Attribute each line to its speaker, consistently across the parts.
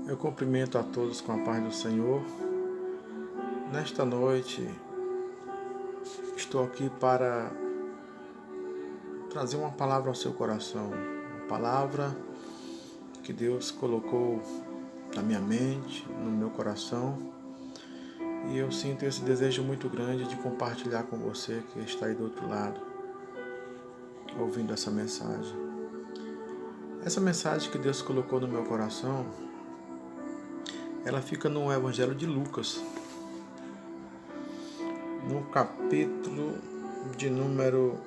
Speaker 1: Eu cumprimento a todos com a paz do Senhor. Nesta noite, estou aqui para trazer uma palavra ao seu coração. Uma palavra que Deus colocou na minha mente, no meu coração. E eu sinto esse desejo muito grande de compartilhar com você que está aí do outro lado, ouvindo essa mensagem. Essa mensagem que Deus colocou no meu coração, ela fica no Evangelho de Lucas, no capítulo de número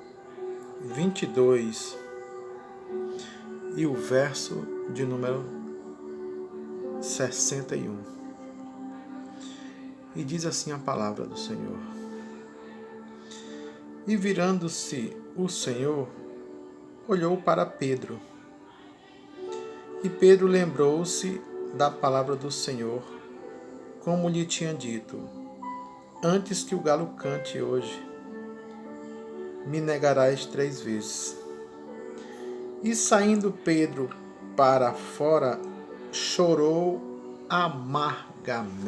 Speaker 1: 22 e o verso de número 61. E diz assim a palavra do Senhor: E virando-se o Senhor, olhou para Pedro. E Pedro lembrou-se da palavra do Senhor, como lhe tinha dito: Antes que o galo cante hoje, me negarás 3 vezes. E saindo Pedro para fora, chorou amargamente.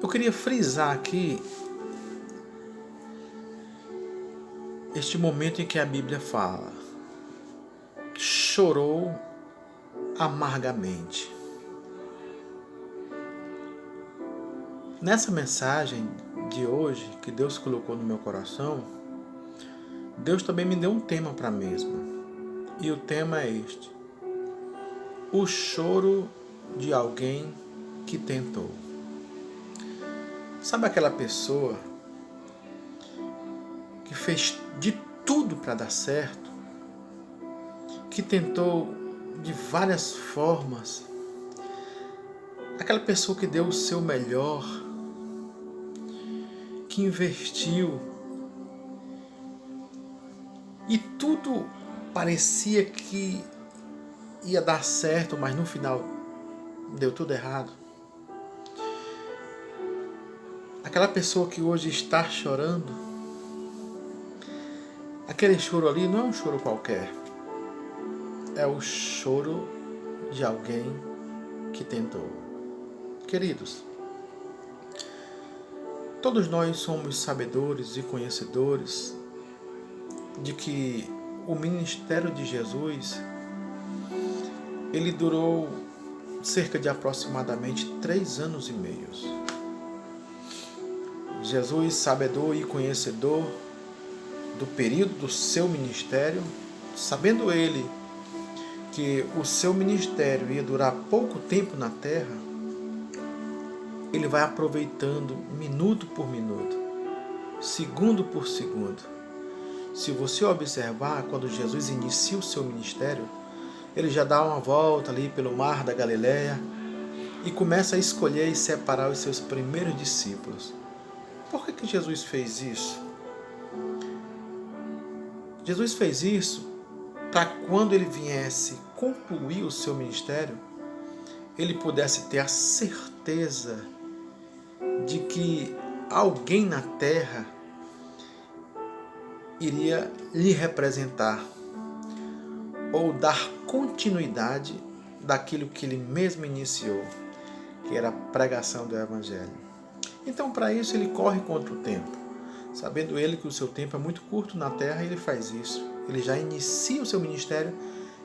Speaker 1: Eu queria frisar aqui este momento em que a Bíblia fala: chorou amargamente. Nessa mensagem de hoje que Deus colocou no meu coração, Deus também me deu um tema para a mesma. E o tema é este: o choro de alguém que tentou. Sabe aquela pessoa que fez de tudo para dar certo, que tentou de várias formas, aquela pessoa que deu o seu melhor, que investiu, e tudo parecia que ia dar certo, mas no final deu tudo errado. Aquela pessoa que hoje está chorando, aquele choro ali não é um choro qualquer, é o choro de alguém que tentou. Queridos, todos nós somos sabedores e conhecedores de que o ministério de Jesus, ele durou cerca de aproximadamente 3 anos e meio. Jesus, sabedor e conhecedor do período do seu ministério, sabendo ele que o seu ministério ia durar pouco tempo na terra, ele vai aproveitando minuto por minuto, segundo por segundo. Se você observar, quando Jesus inicia o seu ministério, ele já dá uma volta ali pelo mar da Galileia e começa a escolher e separar os seus primeiros discípulos. Por que Jesus fez isso? Jesus fez isso para quando ele viesse concluir o seu ministério, ele pudesse ter a certeza de que alguém na terra iria lhe representar ou dar continuidade daquilo que ele mesmo iniciou, que era a pregação do Evangelho. Então, para isso, ele corre contra o tempo. Sabendo ele que o seu tempo é muito curto na terra, ele faz isso. Ele já inicia o seu ministério,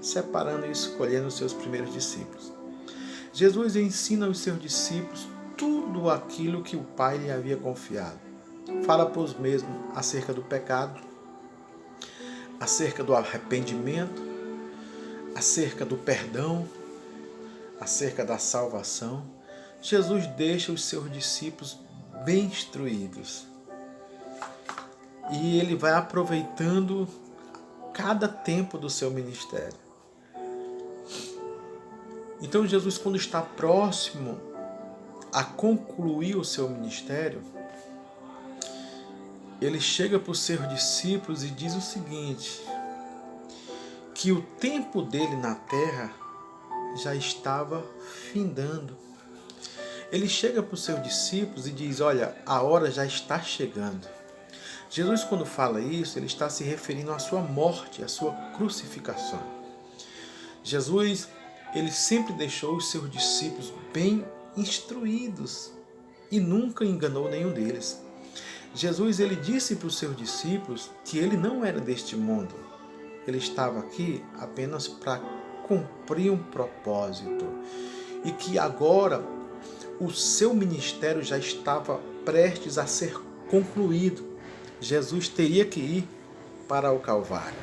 Speaker 1: separando e escolhendo os seus primeiros discípulos. Jesus ensina aos seus discípulos tudo aquilo que o Pai lhe havia confiado. Fala para os mesmos acerca do pecado, acerca do arrependimento, acerca do perdão, acerca da salvação. Jesus deixa os seus discípulos bem instruídos. E ele vai aproveitando cada tempo do seu ministério. Então Jesus, quando está próximo a concluir o seu ministério, ele chega para os seus discípulos e diz o seguinte: que o tempo dele na terra já estava findando. Ele chega para os seus discípulos e diz: olha, a hora já está chegando. Jesus, quando fala isso, ele está se referindo à sua morte, à sua crucificação. Jesus ele sempre deixou os seus discípulos bem instruídos e nunca enganou nenhum deles. Jesus ele disse para os seus discípulos que ele não era deste mundo. Ele estava aqui apenas para cumprir um propósito e que agora o seu ministério já estava prestes a ser concluído. Jesus teria que ir para o Calvário.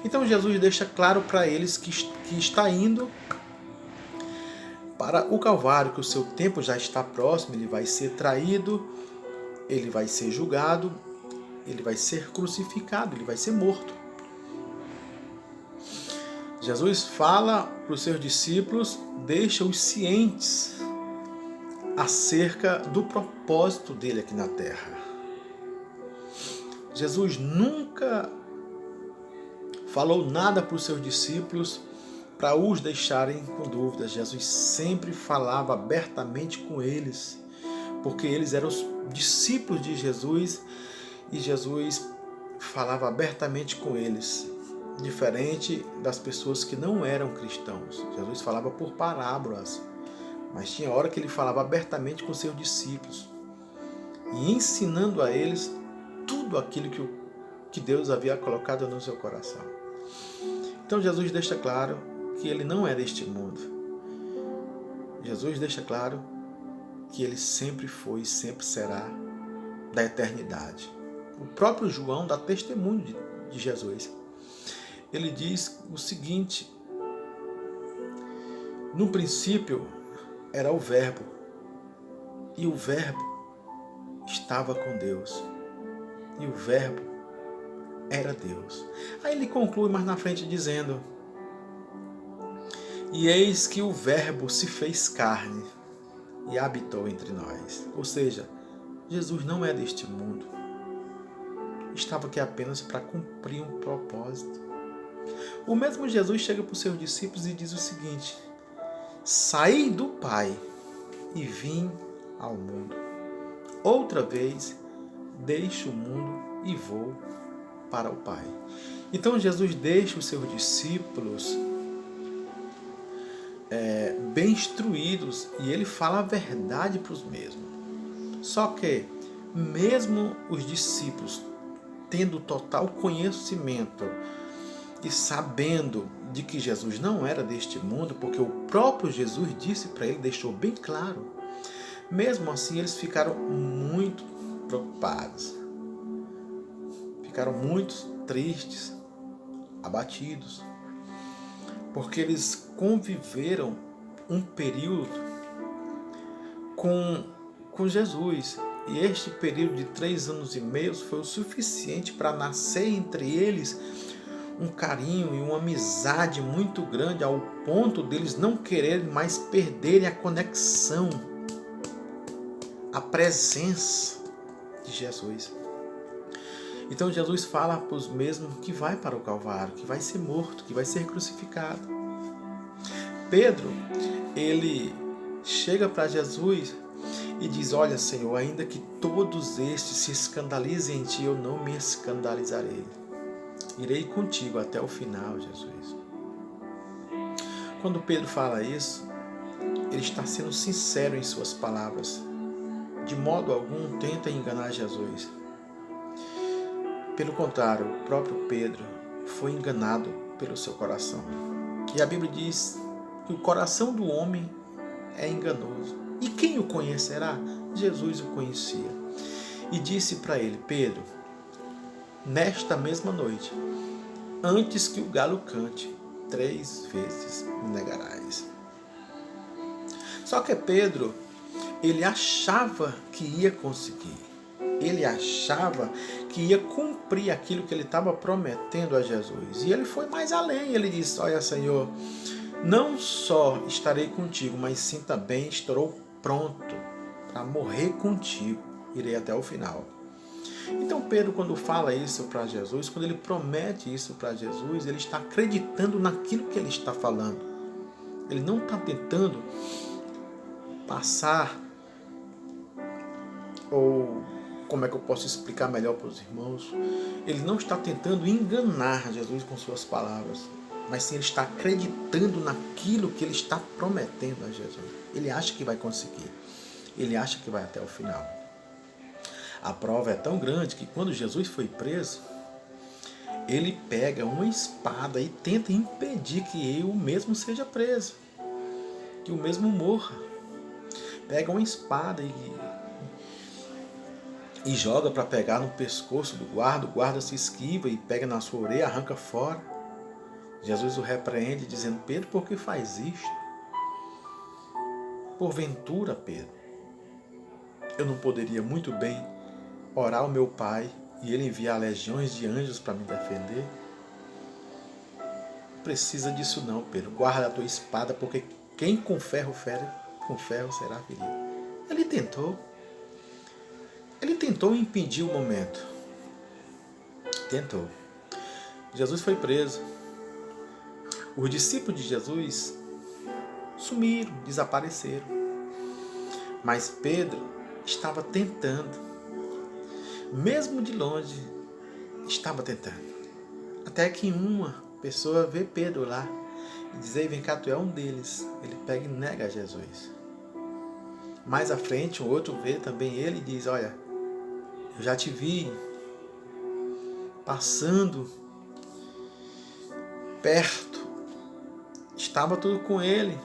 Speaker 1: Então Jesus deixa claro para eles que está indo para o Calvário, que o seu tempo já está próximo, ele vai ser traído, ele vai ser julgado, ele vai ser crucificado, ele vai ser morto. Jesus fala para os seus discípulos, deixa-os cientes acerca do propósito dele aqui na terra. Jesus nunca falou nada para os seus discípulos para os deixarem com dúvidas. Jesus sempre falava abertamente com eles, porque eles eram os discípulos de Jesus e Jesus falava abertamente com eles, diferente das pessoas que não eram cristãos. Jesus falava por parábolas, mas tinha hora que ele falava abertamente com seus discípulos e ensinando a eles tudo aquilo que Deus havia colocado no seu coração. Então Jesus deixa claro que ele não é deste mundo. Jesus deixa claro que ele sempre foi e sempre será da eternidade. O próprio João dá testemunho de Jesus. Ele diz o seguinte: no princípio era o Verbo, e o Verbo estava com Deus, e o Verbo era Deus. Aí ele conclui mais na frente dizendo: e eis que o Verbo se fez carne e habitou entre nós. Ou seja, Jesus não é deste mundo. Estava aqui apenas para cumprir um propósito. O mesmo Jesus chega para os seus discípulos e diz o seguinte: saí do Pai e vim ao mundo. Outra vez deixo o mundo e vou para o Pai. Então Jesus deixa os seus discípulos bem instruídos e ele fala a verdade para os mesmos. Só que, mesmo os discípulos tendo total conhecimento e sabendo de que Jesus não era deste mundo, porque o próprio Jesus disse para ele, deixou bem claro, mesmo assim eles ficaram muito preocupados, ficaram muito tristes, abatidos, porque eles conviveram um período com Jesus. E este período de 3 anos e meio foi o suficiente para nascer entre eles um carinho e uma amizade muito grande, ao ponto deles não quererem mais perderem a conexão, a presença de Jesus. Então Jesus fala para os mesmos que vai para o Calvário, que vai ser morto, que vai ser crucificado. Pedro, ele chega para Jesus e diz: olha, Senhor, ainda que todos estes se escandalizem em ti, eu não me escandalizarei. Irei contigo até o final, Jesus. Quando Pedro fala isso, ele está sendo sincero em suas palavras. De modo algum tenta enganar Jesus. Pelo contrário, o próprio Pedro foi enganado pelo seu coração. E a Bíblia diz que o coração do homem é enganoso. E quem o conhecerá? Jesus o conhecia. E disse para ele: Pedro, nesta mesma noite, antes que o galo cante, 3 vezes me negarás. Só que Pedro, ele achava que ia conseguir. Ele achava que ia cumprir aquilo que ele estava prometendo a Jesus. E ele foi mais além. Ele disse: olha, Senhor, não só estarei contigo, mas sim também estou pronto para morrer contigo. Irei até o final. Então Pedro, quando fala isso para Jesus, quando ele promete isso para Jesus, ele está acreditando naquilo que ele está falando. Ele não está tentando passar, ou como é que eu posso explicar melhor para os irmãos? Ele não está tentando enganar Jesus com suas palavras. mas sim ele está acreditando naquilo que ele está prometendo a Jesus. Ele acha que vai conseguir. Ele acha que vai até o final. A prova é tão grande que quando Jesus foi preso, ele pega uma espada e tenta impedir que eu mesmo seja preso, que o mesmo morra. Pega uma espada e joga para pegar no pescoço do guarda. O guarda se esquiva e pega na sua orelha, arranca fora. Jesus o repreende, dizendo: Pedro, por que faz isto? Porventura, Pedro, eu não poderia muito bem orar ao meu Pai e Ele enviar legiões de anjos para me defender? Não precisa disso não, Pedro. Guarda a tua espada, porque quem com ferro fere, com ferro será ferido. Ele tentou impedir o momento. Tentou. Jesus foi preso. Os discípulos de Jesus sumiram, desapareceram. Mas Pedro estava tentando. Mesmo de longe, estava tentando. Até que uma pessoa vê Pedro lá e diz: Ei, vem cá, tu é um deles. Ele pega e nega Jesus. Mais à frente, um outro vê também ele e diz: Olha, eu já te vi passando perto. Estava tudo com ele.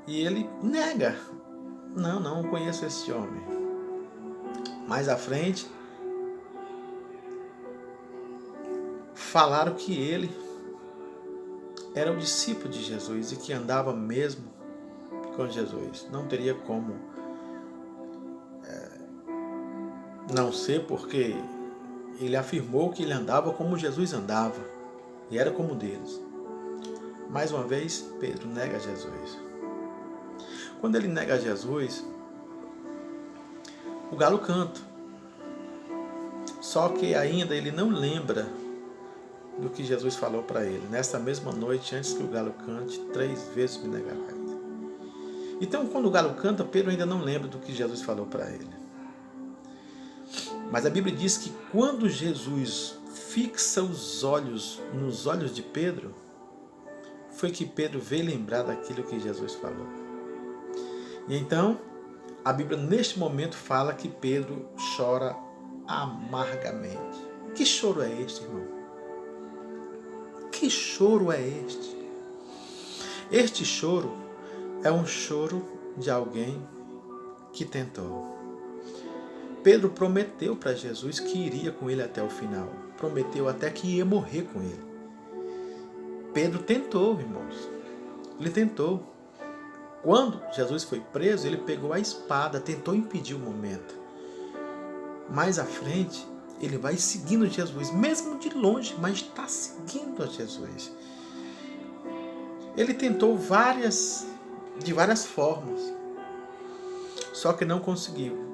Speaker 1: E ele nega. Não conheço esse homem. Mais à frente, falaram que ele era o discípulo de Jesus e que andava mesmo com Jesus. Não teria como não ser, porque ele afirmou que ele andava como Jesus andava e era como deles. Mais uma vez, Pedro nega Jesus. Quando ele nega Jesus, o galo canta. Só que ainda ele não lembra do que Jesus falou para ele. Nessa mesma noite, antes que o galo cante, 3 vezes me negarás. Então, quando o galo canta, Pedro ainda não lembra do que Jesus falou para ele. Mas a Bíblia diz que quando Jesus fixa os olhos nos olhos de Pedro, foi que Pedro veio lembrar daquilo que Jesus falou. E então, a Bíblia neste momento fala que Pedro chora amargamente. Que choro é este, irmão? Que choro é este? Este choro é um choro de alguém que tentou. Pedro prometeu para Jesus que iria com ele até o final. Prometeu até que ia morrer com ele. Pedro tentou, irmãos. Ele tentou. Quando Jesus foi preso, ele pegou a espada, tentou impedir o momento. Mais à frente, ele vai seguindo Jesus, mesmo de longe, mas está seguindo a Jesus. Ele tentou de várias formas, só que não conseguiu.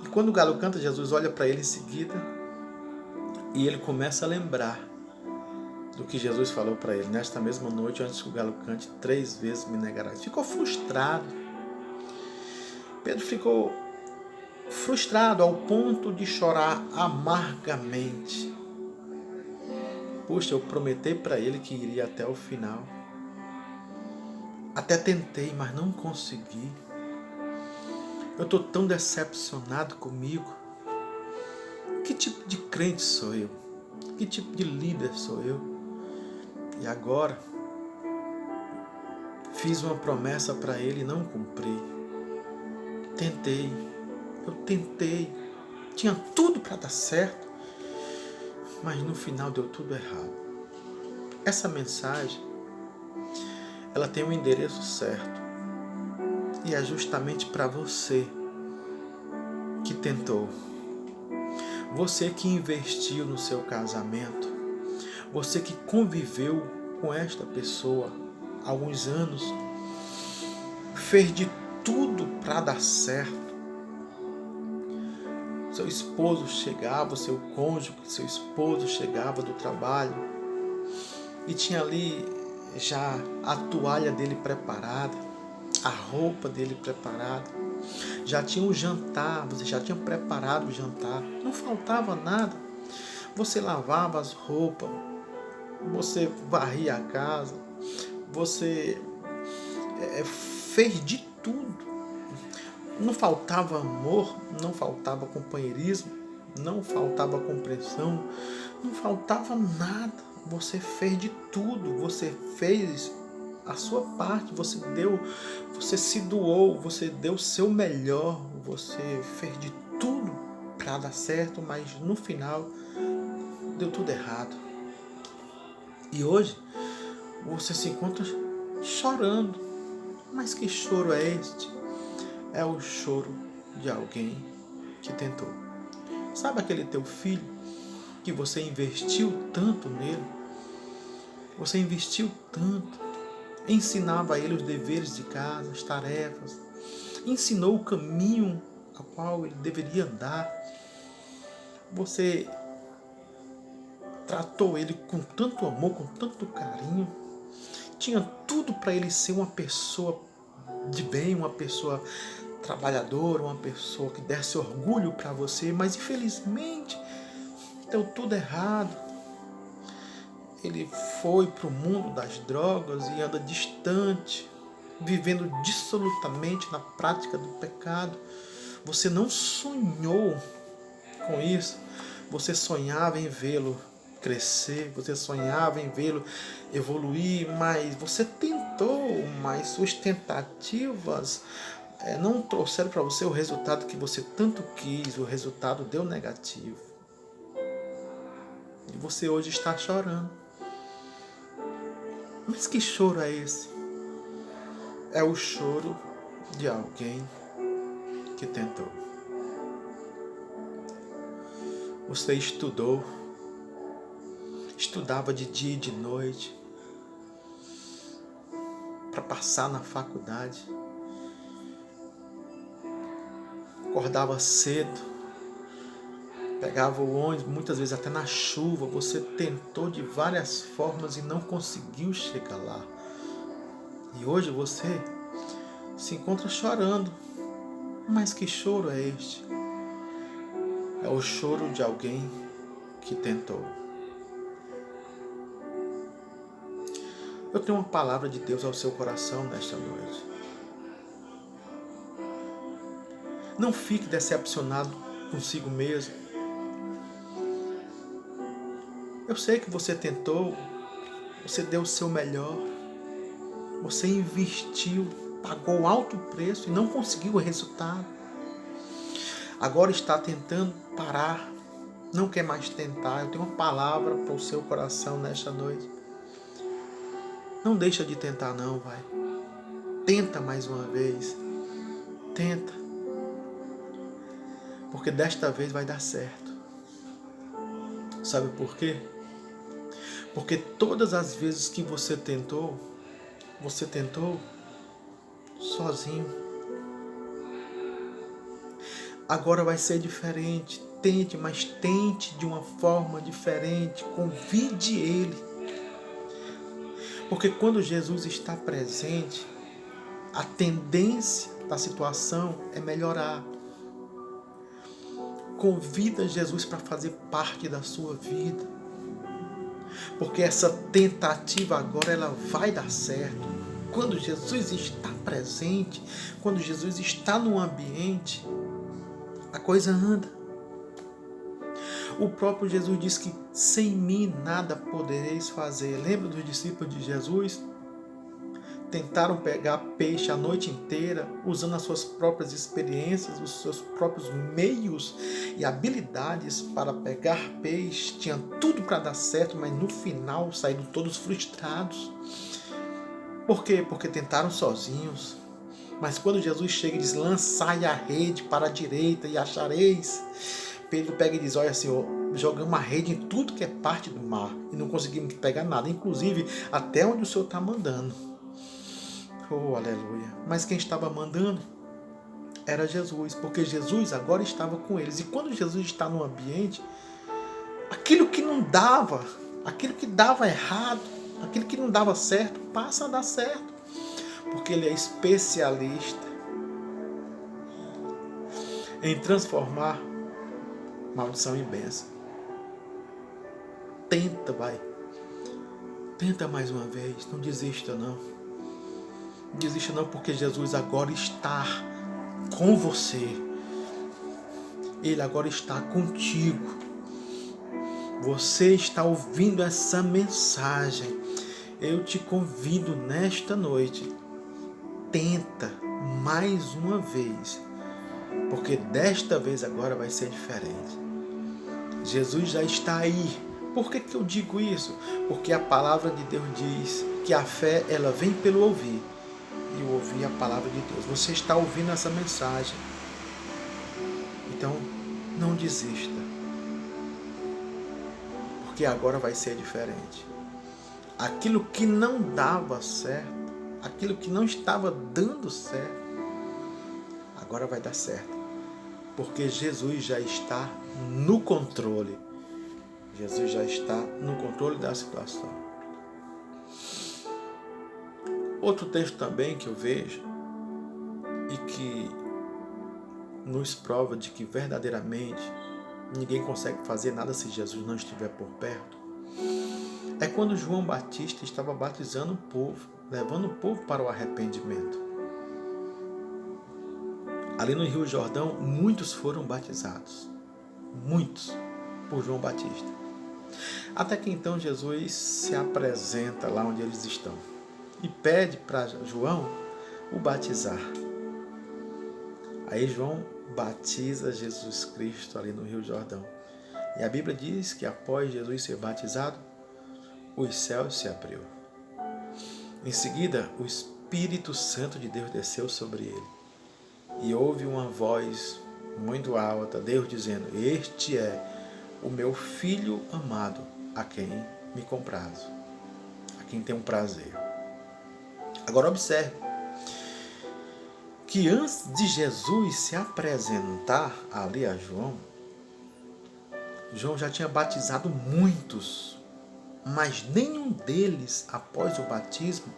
Speaker 1: E quando o galo canta, Jesus olha para ele em seguida e ele começa a lembrar do que Jesus falou para ele. Nesta mesma noite, antes que o galo cante, 3 vezes me negarás. Ficou frustrado. Pedro ficou frustrado ao ponto de chorar amargamente. Puxa, eu prometi para ele que iria até o final. Até tentei, mas não consegui. Eu estou tão decepcionado comigo. Que tipo de crente sou eu? Que tipo de líder sou eu? E agora, fiz uma promessa para ele e não cumpri. Eu tentei, tinha tudo para dar certo, mas no final deu tudo errado. Essa mensagem, ela tem um endereço certo, e é justamente para você que tentou, você que investiu no seu casamento, você que conviveu com esta pessoa há alguns anos, fez de tudo para dar certo. Seu esposo chegava, seu cônjuge, seu esposo chegava do trabalho e tinha ali já a toalha dele preparada, a roupa dele preparada, já tinha um jantar, você já tinha preparado o jantar, não faltava nada. Você lavava as roupas, você varria a casa, você fez de tudo. Não faltava amor, não faltava companheirismo, não faltava compreensão, não faltava nada. Você fez de tudo, você fez a sua parte, você se doou, você deu o seu melhor, você fez de tudo para dar certo, mas no final deu tudo errado. E hoje você se encontra chorando. Mas que choro é este? É o choro de alguém que tentou. Sabe aquele teu filho que você investiu tanto nele? Você investiu tanto, ensinava a ele os deveres de casa, as tarefas, ensinou o caminho ao qual ele deveria andar. Você tratou ele com tanto amor, com tanto carinho. Tinha tudo para ele ser uma pessoa de bem, uma pessoa trabalhadora, uma pessoa que desse orgulho para você, mas infelizmente deu tudo errado. Ele foi para o mundo das drogas e anda distante, vivendo dissolutamente na prática do pecado. Você não sonhou com isso. Você sonhava em vê-lo crescer, você sonhava em vê-lo evoluir, mas você tentou, mas suas tentativas não trouxeram para você o resultado que você tanto quis, o resultado deu negativo. E você hoje está chorando. Mas que choro é esse? É o choro de alguém que tentou. Você estudava de dia e de noite para passar na faculdade. Acordava cedo, pegava o ônibus, muitas vezes até na chuva. Você tentou de várias formas e não conseguiu chegar lá. E hoje você se encontra chorando. Mas que choro é este? É o choro de alguém que tentou. Eu tenho uma palavra de Deus ao seu coração nesta noite. Não fique decepcionado consigo mesmo. Eu sei que você tentou, você deu o seu melhor, você investiu, pagou alto preço e não conseguiu o resultado. Agora está tentando parar, não quer mais tentar. Eu tenho uma palavra para o seu coração nesta noite. Não deixa de tentar não, vai. Tenta mais uma vez. Tenta. Porque desta vez vai dar certo. Sabe por quê? Porque todas as vezes que você tentou sozinho. Agora vai ser diferente. Tente, mas tente de uma forma diferente. Convide Ele. Porque quando Jesus está presente, a tendência da situação é melhorar. Convida Jesus para fazer parte da sua vida. Porque essa tentativa agora ela vai dar certo. Quando Jesus está presente, quando Jesus está no ambiente, a coisa anda. O próprio Jesus diz que sem mim nada podereis fazer. Lembra dos discípulos de Jesus? Tentaram pegar peixe a noite inteira, usando as suas próprias experiências, os seus próprios meios e habilidades para pegar peixe. Tinha tudo para dar certo, mas no final saíram todos frustrados. Por quê? Porque tentaram sozinhos. Mas quando Jesus chega e diz, lançai a rede para a direita e achareis. Pedro pega e diz, olha Senhor, jogamos a rede em tudo que é parte do mar e não conseguimos pegar nada, inclusive até onde o Senhor está mandando. Oh, aleluia. Mas quem estava mandando era Jesus, porque Jesus agora estava com eles. E quando Jesus está no ambiente, aquilo que não dava, aquilo que dava errado, aquilo que não dava certo, passa a dar certo. Porque Ele é especialista em transformar maldição em bênção. Tenta, vai. Tenta mais uma vez, não desista não. Não desista não, porque Jesus agora está com você. Ele agora está contigo. Você está ouvindo essa mensagem. Eu te convido nesta noite. Tenta mais uma vez. Porque desta vez agora vai ser diferente. Jesus já está aí. Por que eu digo isso? Porque a palavra de Deus diz que a fé ela vem pelo ouvir. E o ouvir a palavra de Deus. Você está ouvindo essa mensagem. Então, não desista. Porque agora vai ser diferente. Aquilo que não dava certo, aquilo que não estava dando certo, agora vai dar certo. Porque Jesus já está no controle. Jesus já está no controle da situação. Outro texto também que eu vejo e que nos prova de que verdadeiramente ninguém consegue fazer nada se Jesus não estiver por perto, é quando João Batista estava batizando o povo, levando o povo para o arrependimento. Ali no Rio Jordão, muitos foram batizados. Muitos, por João Batista. Até que então Jesus se apresenta lá onde eles estão e pede para João o batizar. Aí João batiza Jesus Cristo ali no Rio Jordão. E a Bíblia diz que após Jesus ser batizado, os céus se abriu. Em seguida, o Espírito Santo de Deus desceu sobre ele. E houve uma voz muito alta, Deus dizendo: este é o meu Filho amado, a quem me comprazo, a quem tenho prazer. Agora observe que antes de Jesus se apresentar ali a João, João já tinha batizado muitos, mas nenhum deles, após o batismo,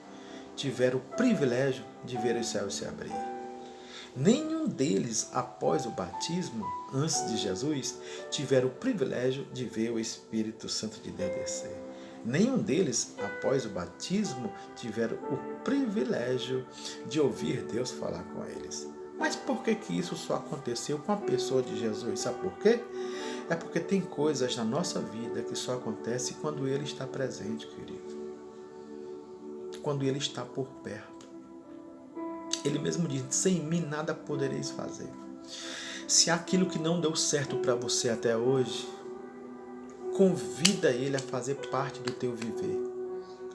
Speaker 1: tiveram o privilégio de ver os céus se abrir. Nenhum deles, após o batismo, antes de Jesus, tiveram o privilégio de ver o Espírito Santo de Deus descer. Nenhum deles, após o batismo, tiveram o privilégio de ouvir Deus falar com eles. Mas por que isso só aconteceu com a pessoa de Jesus? Sabe por quê? É porque tem coisas na nossa vida que só acontecem quando Ele está presente, querido. Quando Ele está por perto. Ele mesmo diz: sem mim nada podereis fazer. Se aquilo que não deu certo para você até hoje, convida Ele a fazer parte do teu viver.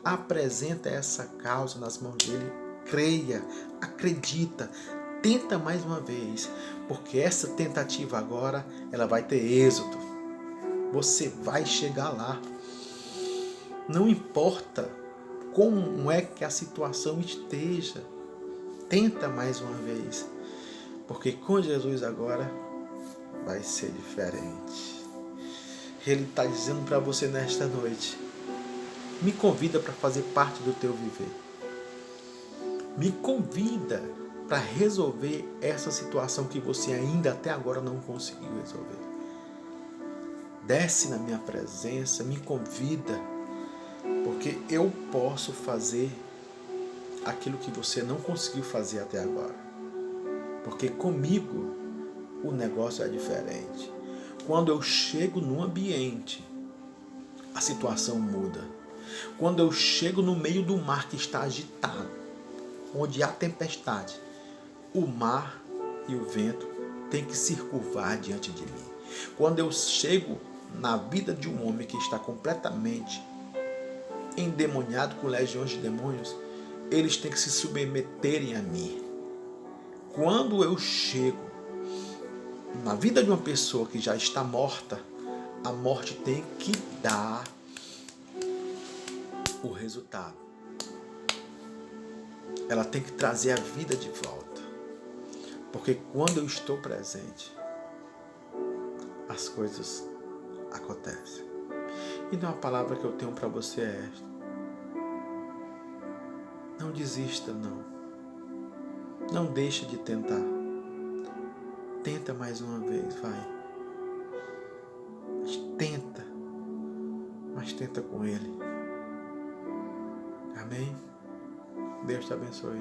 Speaker 1: Apresenta essa causa nas mãos dele. Creia, acredita, tenta mais uma vez, porque essa tentativa agora, ela vai ter êxito. Você vai chegar lá. Não importa como é que a situação esteja, tenta mais uma vez, porque com Jesus agora vai ser diferente. Ele está dizendo para você nesta noite: me convida para fazer parte do teu viver. Me convida para resolver essa situação que você ainda até agora não conseguiu resolver. Desce na minha presença, me convida, porque eu posso fazer aquilo que você não conseguiu fazer até agora. Porque comigo o negócio é diferente. Quando eu chego num ambiente, a situação muda. Quando eu chego no meio do mar que está agitado, onde há tempestade, o mar e o vento têm que se curvar diante de mim. Quando eu chego na vida de um homem que está completamente endemoniado com legiões de demônios, eles têm que se submeterem a mim. Quando eu chego na vida de uma pessoa que já está morta, a morte tem que dar o resultado. Ela tem que trazer a vida de volta. Porque quando eu estou presente, as coisas acontecem. Então a palavra que eu tenho para você é esta: não desista, não. Não deixe de tentar. Tenta mais uma vez, vai. Mas tenta com Ele. Amém? Deus te abençoe.